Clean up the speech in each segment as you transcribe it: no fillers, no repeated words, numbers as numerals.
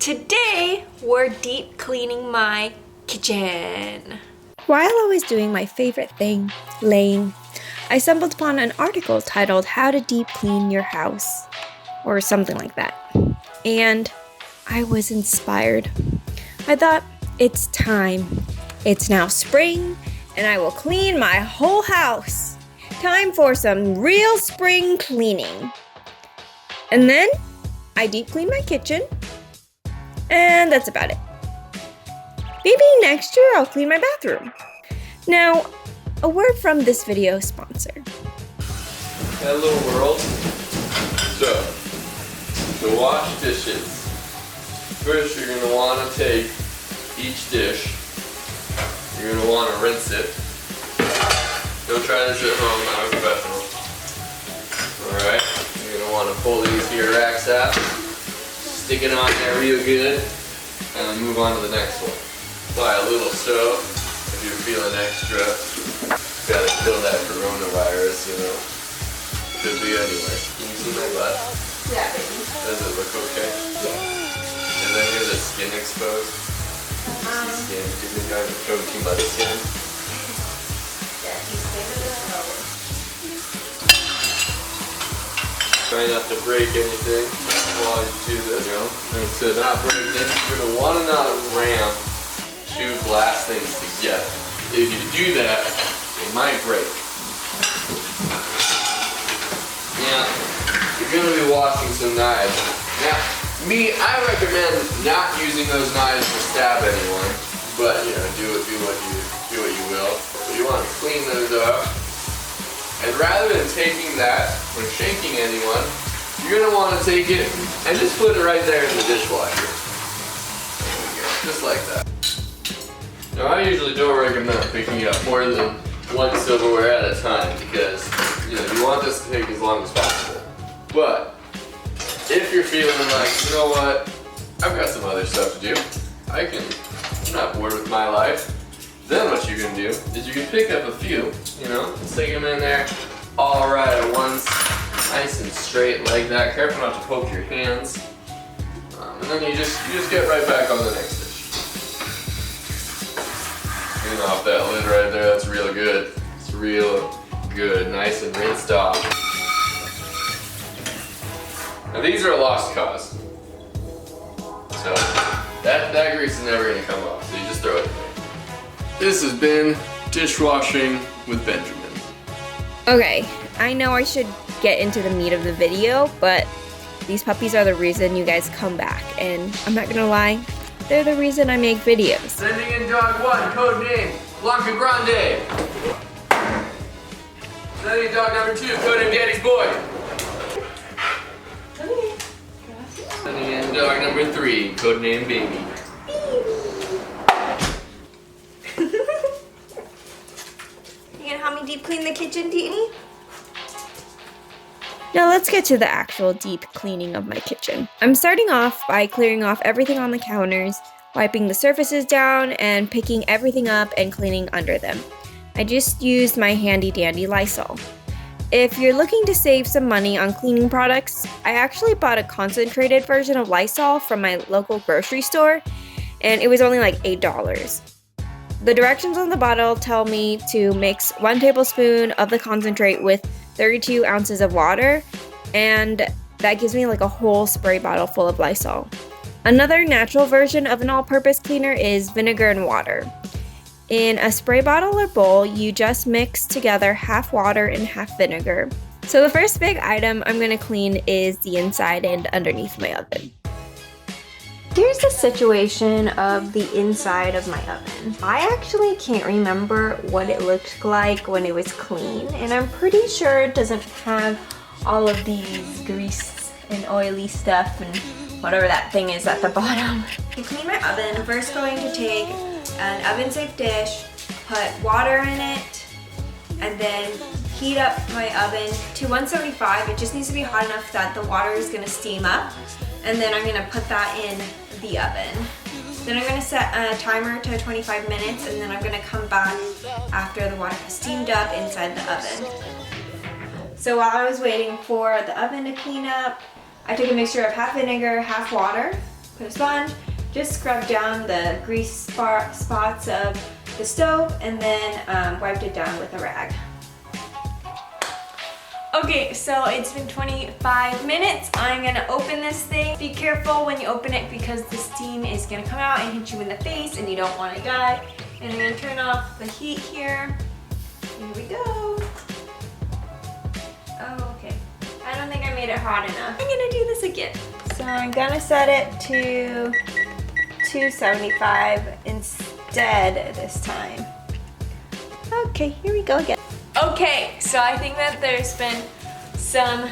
Today, we're deep cleaning my kitchen. While I was doing my favorite thing, laying, I stumbled upon an article titled How to Deep Clean Your House, or something like that. And I was inspired. I thought, it's time. It's now spring, and I will clean my whole house. Time for some real spring cleaning. And then, I deep cleaned my kitchen, and that's about it. Maybe next year I'll clean my bathroom. Now, a word from this video sponsor. Hello world. So, to wash dishes, first you're going to want to take each dish, you're going to want to rinse it. Don't try this at home, I'm a professional. Alright, you're going to want to pull these here racks out, stick it on there real good, and then move on to the next one. Apply a little soap if you're feeling extra. Gotta kill that coronavirus, you know. Could be anywhere. Can you see my butt? Yeah, baby. Does it look okay? Yeah. Is any of the skin exposed? Skin? Do you think I'm showing too much skin? Yeah, he's saving this over. Try not to break anything while you do this, you know. And to not break anything, you're going to want to not ram two glass things together. If you do that, they might break. Now, you're going to be washing some knives. Now, I recommend not using those knives to stab anyone, but you know, do what you will. But you want to clean those up. And rather than taking that when shaking anyone, you're going to want to take it and just put it right there in the dishwasher. There we go, just like that. Now I usually don't recommend picking up more than one silverware at a time because you want this to take as long as possible. But if you're feeling like, you know what, I've got some other stuff to do, I'm not bored with my life, then what you can do is you can pick up a few, stick them in there all right at once, nice and straight like that. Careful not to poke your hands. And then you just get right back on the next dish. Clean off that lid right there, that's real good. It's real good, nice and rinsed off. Now these are a lost cause. So that grease is never gonna come off, so you just throw it in there. This has been Dishwashing with Benjamin. Okay, I know I should get into the meat of the video, but these puppies are the reason you guys come back, and I'm not gonna lie, they're the reason I make videos. Sending in dog 1, code name Blanca Grande. Sending in dog number 2, code name Daddy's Boy. Sending in dog number 3, code name Baby. You gonna help me deep clean the kitchen, Deanie? Now let's get to the actual deep cleaning of my kitchen. I'm starting off by clearing off everything on the counters, wiping the surfaces down, and picking everything up and cleaning under them. I just used my handy dandy Lysol. If you're looking to save some money on cleaning products, I actually bought a concentrated version of Lysol from my local grocery store, and it was only like $8. The directions on the bottle tell me to mix 1 tablespoon of the concentrate with 32 ounces of water, and that gives me like a whole spray bottle full of Lysol. Another natural version of an all-purpose cleaner is vinegar and water. In a spray bottle or bowl, you just mix together half water and half vinegar. So the first big item I'm going to clean is the inside and underneath my oven. Here's the situation of the inside of my oven. I actually can't remember what it looked like when it was clean, and I'm pretty sure it doesn't have all of these grease and oily stuff and whatever that thing is at the bottom. To clean my oven, I'm first going to take an oven-safe dish, put water in it, and then heat up my oven to 175. It just needs to be hot enough that the water is going to steam up, and then I'm going to put that in the oven. Then I'm going to set a timer to 25 minutes, and then I'm going to come back after the water has steamed up inside the oven. So while I was waiting for the oven to clean up, I took a mixture of half vinegar, half water, put a sponge, just scrub down the grease spots of the stove, and then wiped it down with a rag. Okay, so it's been 25 minutes. I'm gonna open this thing. Be careful when you open it because the steam is gonna come out and hit you in the face and you don't wanna die. And I'm gonna turn off the heat here. Here we go. Oh, okay. I don't think I made it hot enough. I'm gonna do this again. So I'm gonna set it to 275 instead this time. Okay, here we go again. Okay, so I think that there's been some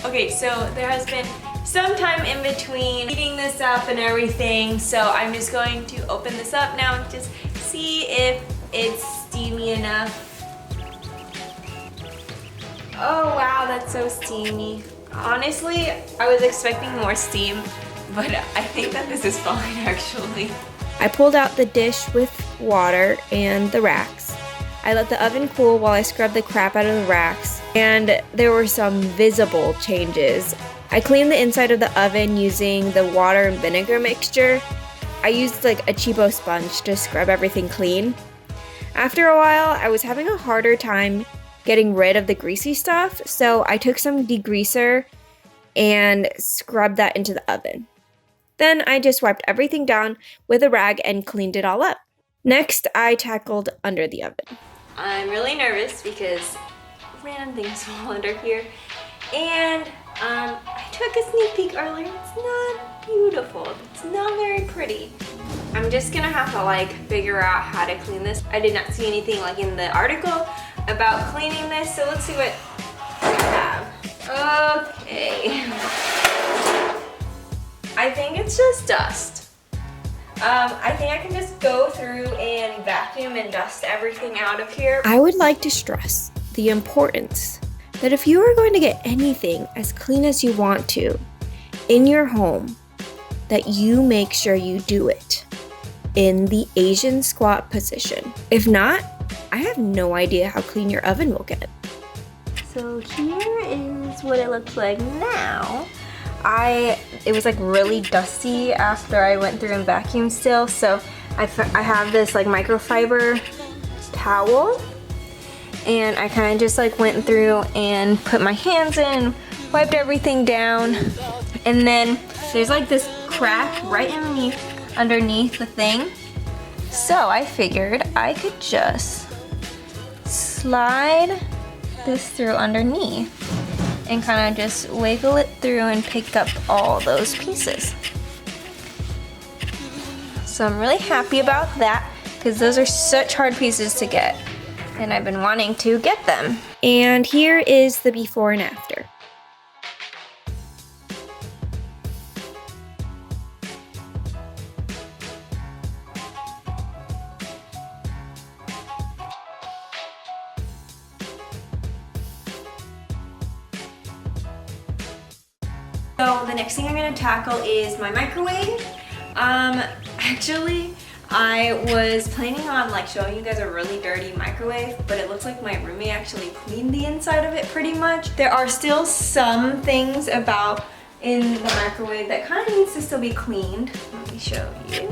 okay, so there has been some time in between heating this up and everything, so I'm just going to open this up now and just see if it's steamy enough. Oh wow, that's so steamy. Honestly, I was expecting more steam, but I think that this is fine actually. I pulled out the dish with water and the racks. I let the oven cool while I scrubbed the crap out of the racks, and there were some visible changes. I cleaned the inside of the oven using the water and vinegar mixture. I used like a cheapo sponge to scrub everything clean. After a while, I was having a harder time getting rid of the greasy stuff, so I took some degreaser and scrubbed that into the oven. Then I just wiped everything down with a rag and cleaned it all up. Next, I tackled under the oven. I'm really nervous because random things fall under here. And I took a sneak peek earlier. It's not beautiful. It's not very pretty. I'm just gonna have to like figure out how to clean this. I did not see anything like in the article about cleaning this, so let's see what we have. Okay. I think it's just dust. I think I can just go through and vacuum and dust everything out of here. I would like to stress the importance that if you are going to get anything as clean as you want to in your home, that you make sure you do it in the Asian squat position. If not, I have no idea how clean your oven will get. So here is what it looks like now. It was like really dusty after I went through and vacuumed still, so I have this like microfiber towel, and I kind of just like went through and put my hands in, wiped everything down, and then there's like this crack right underneath the thing, so I figured I could just slide this through underneath and kind of just wiggle it through and pick up all those pieces. So I'm really happy about that because those are such hard pieces to get, and I've been wanting to get them. And here is the before and after. So the next thing I'm gonna tackle is my microwave. Actually, I was planning on like showing you guys a really dirty microwave, but it looks like my roommate actually cleaned the inside of it pretty much. There are still some things about in the microwave that kind of needs to still be cleaned. Let me show you.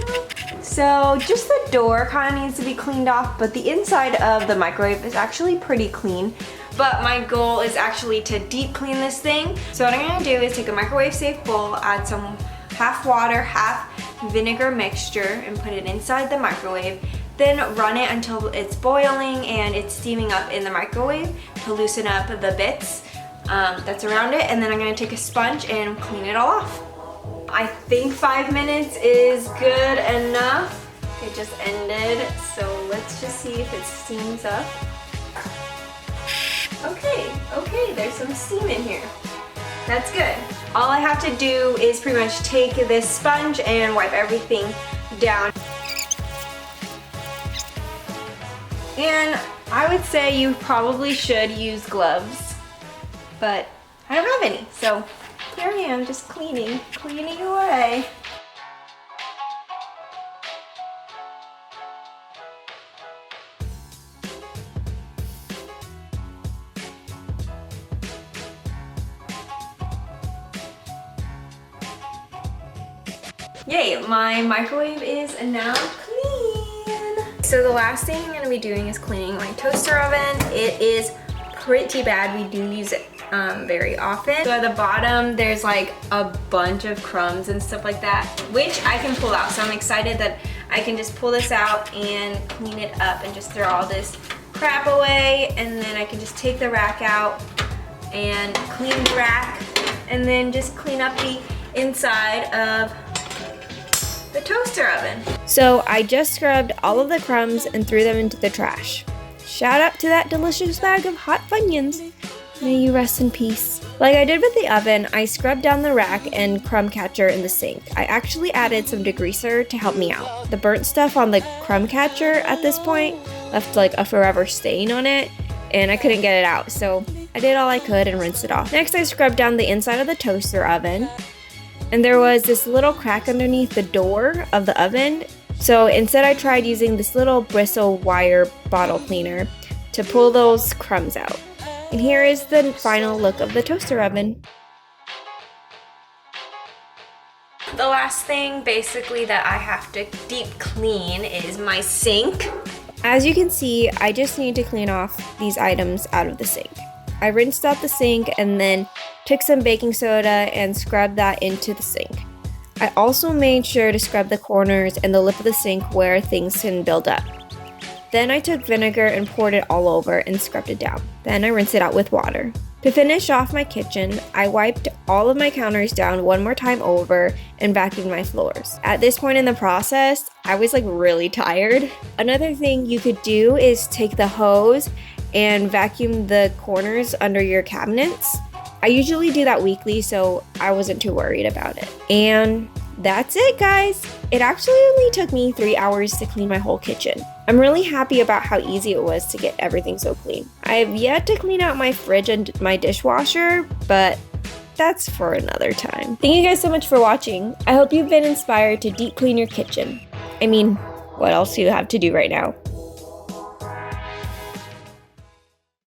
So just the door kind of needs to be cleaned off, but the inside of the microwave is actually pretty clean. But my goal is actually to deep clean this thing. So what I'm gonna do is take a microwave safe bowl, add some half water, half vinegar mixture, and put it inside the microwave. Then run it until it's boiling and it's steaming up in the microwave to loosen up the bits that's around it. And then I'm gonna take a sponge and clean it all off. I think 5 minutes is good enough. It just ended, so let's just see if it steams up. Okay, there's some steam in here. That's good. All I have to do is pretty much take this sponge and wipe everything down. And I would say you probably should use gloves, but I don't have any, so here I am just cleaning away. Yay, my microwave is now clean. So the last thing I'm gonna be doing is cleaning my toaster oven. It is pretty bad. We do use it very often. So at the bottom, there's like a bunch of crumbs and stuff like that, which I can pull out. So I'm excited that I can just pull this out and clean it up and just throw all this crap away. And then I can just take the rack out and clean the rack and then just clean up the inside of the toaster oven. So I just scrubbed all of the crumbs and threw them into the trash. Shout out to that delicious bag of hot Funyuns. May you rest in peace. Like I did with the oven, I scrubbed down the rack and crumb catcher in the sink. I actually added some degreaser to help me out. The burnt stuff on the crumb catcher at this point left like a forever stain on it, and I couldn't get it out, so I did all I could and rinsed it off. Next, I scrubbed down the inside of the toaster oven, and there was this little crack underneath the door of the oven, so instead I tried using this little bristle wire bottle cleaner to pull those crumbs out. And here is the final look of the toaster oven. The last thing basically that I have to deep clean is my sink. As you can see, I just need to clean off these items out of the sink. I rinsed out the sink and then took some baking soda and scrubbed that into the sink. I also made sure to scrub the corners and the lip of the sink where things can build up. Then I took vinegar and poured it all over and scrubbed it down. Then I rinsed it out with water. To finish off my kitchen, I wiped all of my counters down one more time over and vacuumed my floors. At this point in the process, I was like really tired. Another thing you could do is take the hose and vacuum the corners under your cabinets. I usually do that weekly, so I wasn't too worried about it. And that's it, guys. It actually only took me 3 hours to clean my whole kitchen. I'm really happy about how easy it was to get everything so clean. I have yet to clean out my fridge and my dishwasher, but that's for another time. Thank you guys so much for watching. I hope you've been inspired to deep clean your kitchen. I mean, what else do you have to do right now?